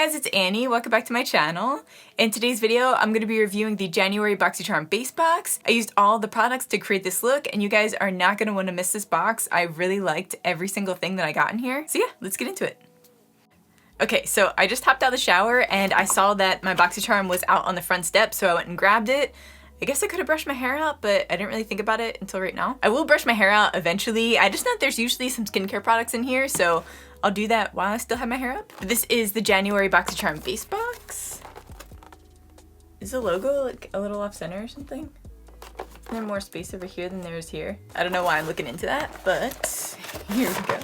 guys, it's Annie. Welcome back to my channel. In today's video, I'm going to be reviewing the January BOXYCHARM base box. I used all the products to create this look, and you guys are not going to want to miss this box. I really liked every single thing that I got in here. So yeah, let's get into it. Okay, so I just hopped out of the shower and I saw that my BOXYCHARM was out on the front step, so I went and grabbed it. I guess I could have brushed my hair out, but I didn't really think about it until right now. I will brush my hair out eventually. I just know that there's usually some skincare products in here, so I'll do that while I still have my hair up. This is the January BOXYCHARM base box. Is the logo like a little off center or something? Is there more space over here than there is here? I don't know why I'm looking into that, but here we go.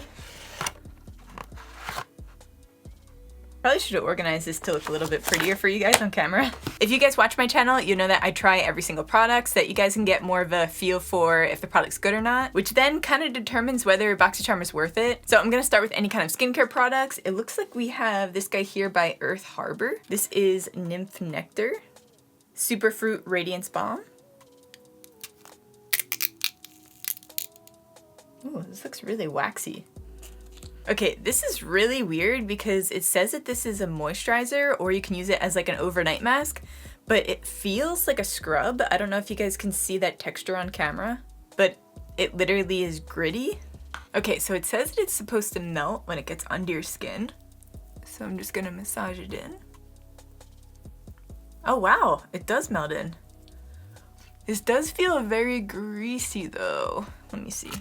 Probably should have organized this to look a little bit prettier for you guys on camera. If you guys watch my channel, you know that I try every single product so that you guys can get more of a feel for if the product's good or not, which then kind of determines whether BOXYCHARM is worth it. So I'm gonna start with any kind of skincare products. It looks like we have this guy here by Earth Harbor. This is Nymph Nectar, Superfruit Radiance Balm. Ooh, this looks really waxy. Okay, this is really weird because it says that this is a moisturizer or you can use it as like an overnight mask, but it feels like a scrub. I don't know if you guys can see that texture on camera, but it literally is gritty. Okay, so it says that it's supposed to melt when it gets under your skin. So I'm just gonna massage it in. Oh wow, it does melt in. This does feel very greasy though. Let me see.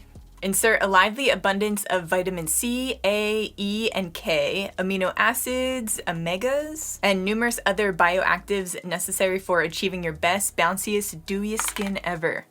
Insert a lively abundance of vitamin C, A, E, and K, amino acids, omegas, and numerous other bioactives necessary for achieving your best, bounciest, dewiest skin ever.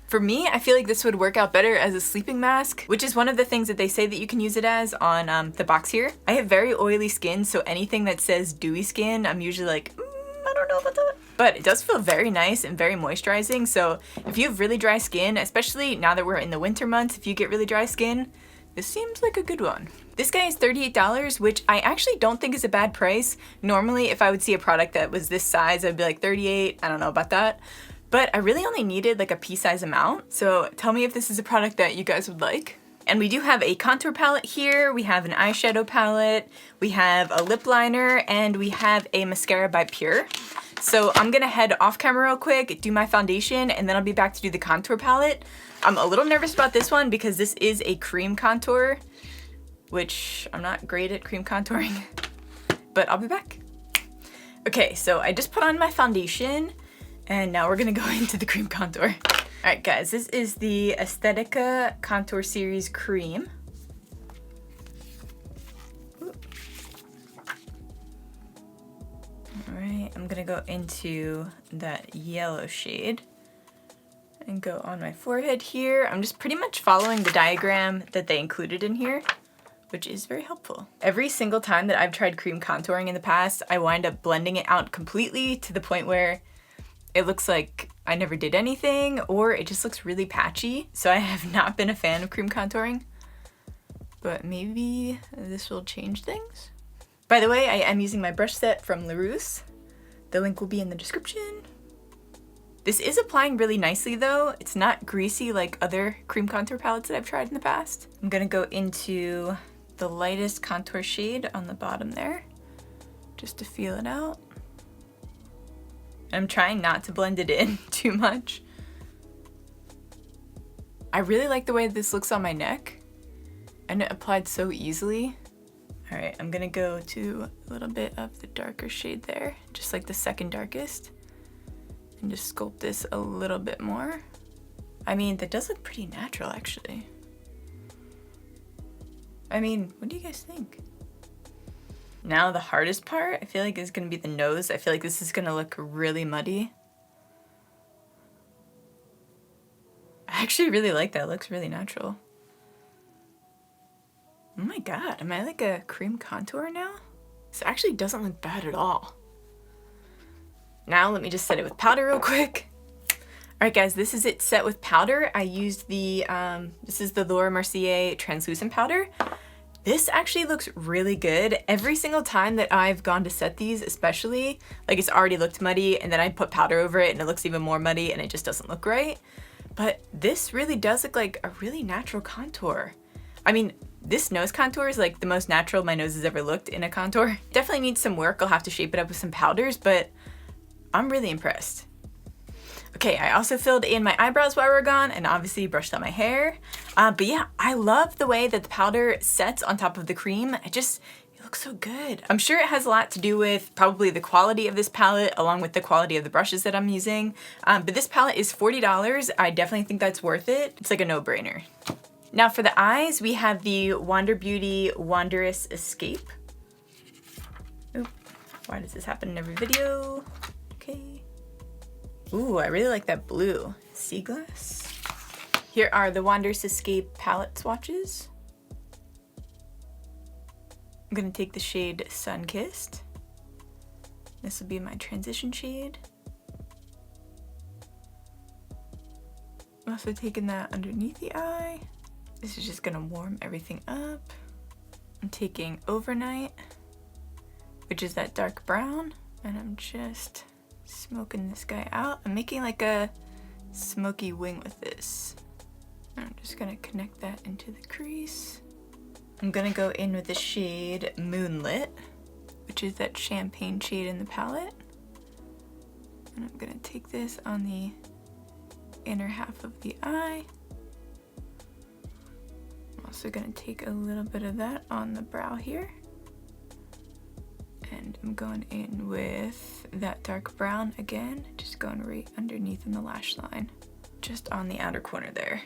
For me, I feel like this would work out better as a sleeping mask, which is one of the things that they say that you can use it as on the box here. I have very oily skin, so anything that says dewy skin, I'm usually like, I don't know about that. But it does feel very nice and very moisturizing, so if you have really dry skin, especially now that we're in the winter months, if you get really dry skin, this seems like a good one. This guy is $38, which I actually don't think is a bad price. Normally, if I would see a product that was this size, I'd be like 38, I don't know about that. But I really only needed like a pea-size amount, so tell me if this is a product that you guys would like. And we do have a contour palette here, we have an eyeshadow palette, we have a lip liner, and we have a mascara by Pure. So I'm gonna head off camera real quick, do my foundation, and then I'll be back to do the contour palette. I'm a little nervous about this one because this is a cream contour, which I'm not great at cream contouring, but I'll be back. Okay, so I just put on my foundation, and now we're gonna go into the cream contour. All right, guys, this is the Aesthetica Contour Series Cream. Ooh. All right, I'm gonna go into that yellow shade and go on my forehead here. I'm just pretty much following the diagram that they included in here, which is very helpful. Every single time that I've tried cream contouring in the past, I wind up blending it out completely to the point where it looks like I never did anything, or it just looks really patchy. So I have not been a fan of cream contouring, but maybe this will change things. By the way, I am using my brush set from Laruce. The link will be in the description. This is applying really nicely though. It's not greasy like other cream contour palettes that I've tried in the past. I'm gonna go into the lightest contour shade on the bottom there, just to feel it out. I'm trying not to blend it in too much. I really like the way this looks on my neck, and it applied so easily. All right, I'm gonna go to a little bit of the darker shade there, just like the second darkest, and just sculpt this a little bit more. I mean, that does look pretty natural actually. I mean, what do you guys think? Now the hardest part, I feel like, is gonna be the nose. I feel like this is gonna look really muddy. I actually really like that, it looks really natural. Oh my god, am I like a cream contour now? This actually doesn't look bad at all. Now let me just set it with powder real quick. Alright guys, this is it set with powder. I used the, this is the Laura Mercier translucent powder. This actually looks really good. Every single time that I've gone to set these, especially, like it's already looked muddy and then I put powder over it and it looks even more muddy and it just doesn't look right. But this really does look like a really natural contour. I mean, This nose contour is like the most natural my nose has ever looked in a contour. Definitely needs some work. I'll have to shape it up with some powders, but I'm really impressed. Okay, I also filled in my eyebrows while we were gone and obviously brushed out my hair. But yeah, I love the way that the powder sets on top of the cream. It looks so good. I'm sure it has a lot to do with probably the quality of this palette along with the quality of the brushes that I'm using. But this palette is $40. I definitely think that's worth it. It's like a no-brainer. Now for the eyes, we have the Wander Beauty Wanderous Escape. Oop, why does this happen in every video? Okay. Ooh, I really like that blue. Sea glass. Here are the Wanderous Escape palette swatches. I'm gonna take the shade Sun-Kissed. This will be my transition shade. I'm also taking that underneath the eye. This is just gonna warm everything up. I'm taking Overnight, which is that dark brown, and I'm just smoking this guy out. I'm making like a smoky wing with this. I'm just gonna connect that into the crease. I'm gonna go in with the shade Moonlit, which is that champagne shade in the palette. And I'm gonna take this on the inner half of the eye. I'm also gonna take a little bit of that on the brow here. And I'm going in with that dark brown again, just going right underneath in the lash line, just on the outer corner there.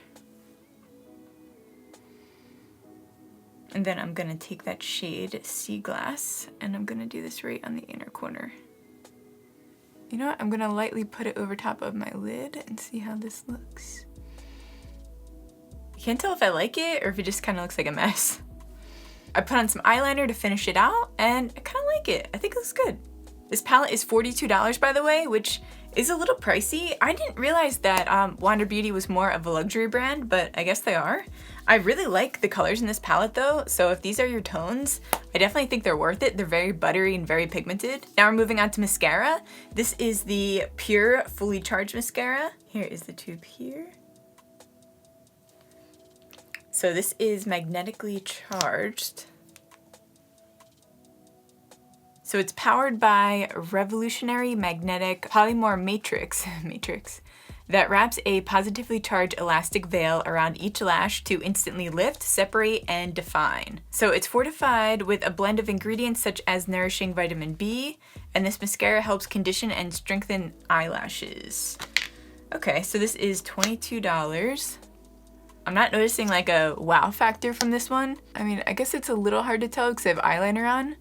And then I'm gonna take that shade Sea Glass and I'm gonna do this right on the inner corner. You know what, I'm gonna lightly put it over top of my lid and see how this looks. I can't tell if I like it or if it just kind of looks like a mess. I put on some eyeliner to finish it out and I kind of like it. I think it looks good. This palette is $42 by the way, which is a little pricey. I didn't realize that Wander Beauty was more of a luxury brand, but I guess they are. I really like the colors in this palette though, so if these are your tones, I definitely think they're worth it. They're very buttery and very pigmented. Now we're moving on to mascara. This is the Pure Fully Charged Mascara. Here is the tube here. So this is magnetically charged. So it's powered by a revolutionary magnetic polymer matrix that wraps a positively charged elastic veil around each lash to instantly lift, separate, and define. So it's fortified with a blend of ingredients such as nourishing vitamin B, and this mascara helps condition and strengthen eyelashes. Okay, so this is $22. I'm not noticing like a wow factor from this one. I mean, I guess it's a little hard to tell because I have eyeliner on,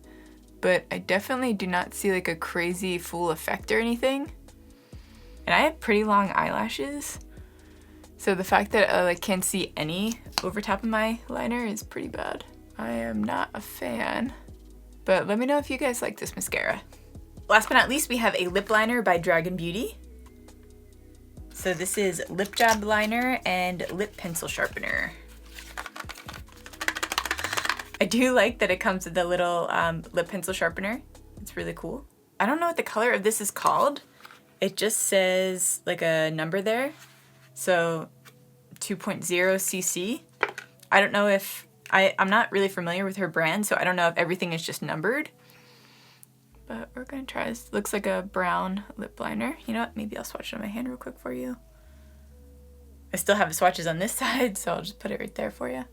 but I definitely do not see like a crazy full effect or anything. And I have pretty long eyelashes, so the fact that I like can't see any over top of my liner is pretty bad. I am not a fan, but let me know if you guys like this mascara. Last but not least, we have a lip liner by Dragon Beauty. So this is Lip Job Liner and Lip Pencil Sharpener. I do like that it comes with the little lip pencil sharpener. It's really cool. I don't know what the color of this is called. It just says like a number there. So 2.0 cc. I don't know if, I'm not really familiar with her brand, so I don't know if everything is just numbered. But we're gonna try this. Looks like a brown lip liner. You know what, maybe I'll swatch it on my hand real quick for you. I still have the swatches on this side, so I'll just put it right there for you.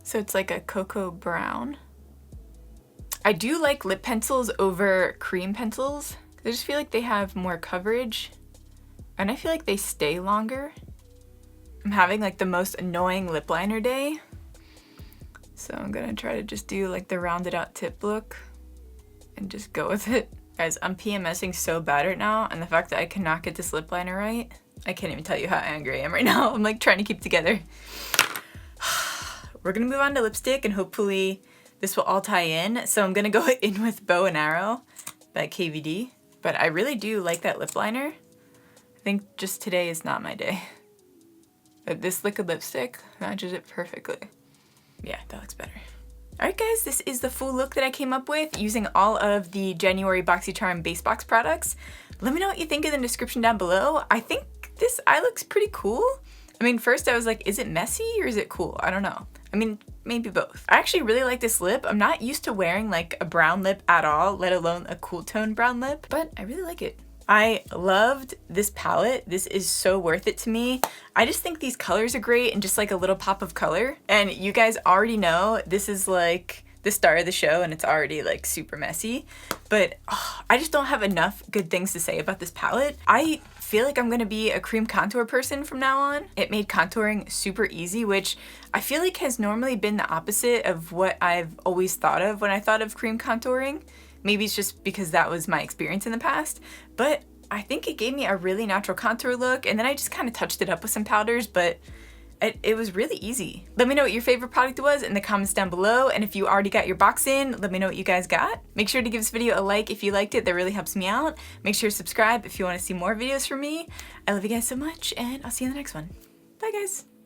So it's like a cocoa brown. I do like lip pencils over cream pencils. I just feel like they have more coverage and I feel like they stay longer. I'm having like the most annoying lip liner day. So I'm gonna try to just do like the rounded out tip look and just go with it. Guys, I'm PMSing so bad right now, and the fact that I cannot get this lip liner right, I can't even tell you how angry I am right now. I'm like trying to keep it together. We're gonna move on to lipstick and hopefully this will all tie in. So I'm gonna go in with Bow and Arrow by KVD, but I really do like that lip liner. I think just today is not my day. But this liquid lipstick matches it perfectly. Yeah, that looks better. Alright guys, this is the full look that I came up with using all of the January BOXYCHARM Base Box products. Let me know what you think in the description down below. I think this eye looks pretty cool. I mean, first I was like, is it messy or is it cool? I don't know. I mean, maybe both. I actually really like this lip. I'm not used to wearing like a brown lip at all, let alone a cool tone brown lip, but I really like it. I loved this palette. This is so worth it to me. I just think these colors are great and just like a little pop of color. And you guys already know this is like the star of the show and it's already like super messy, but I just don't have enough good things to say about this palette. I feel like I'm gonna be a cream contour person from now on. It made contouring super easy, which I feel like has normally been the opposite of what I've always thought of when I thought of cream contouring. Maybe it's just because that was my experience in the past, but I think it gave me a really natural contour look, and then I just kind of touched it up with some powders, but it was really easy. Let me know what your favorite product was in the comments down below, and if you already got your box in, let me know what you guys got. Make sure to give this video a like if you liked it, that really helps me out. Make sure to subscribe if you want to see more videos from me. I love you guys so much, and I'll see you in the next one. Bye guys!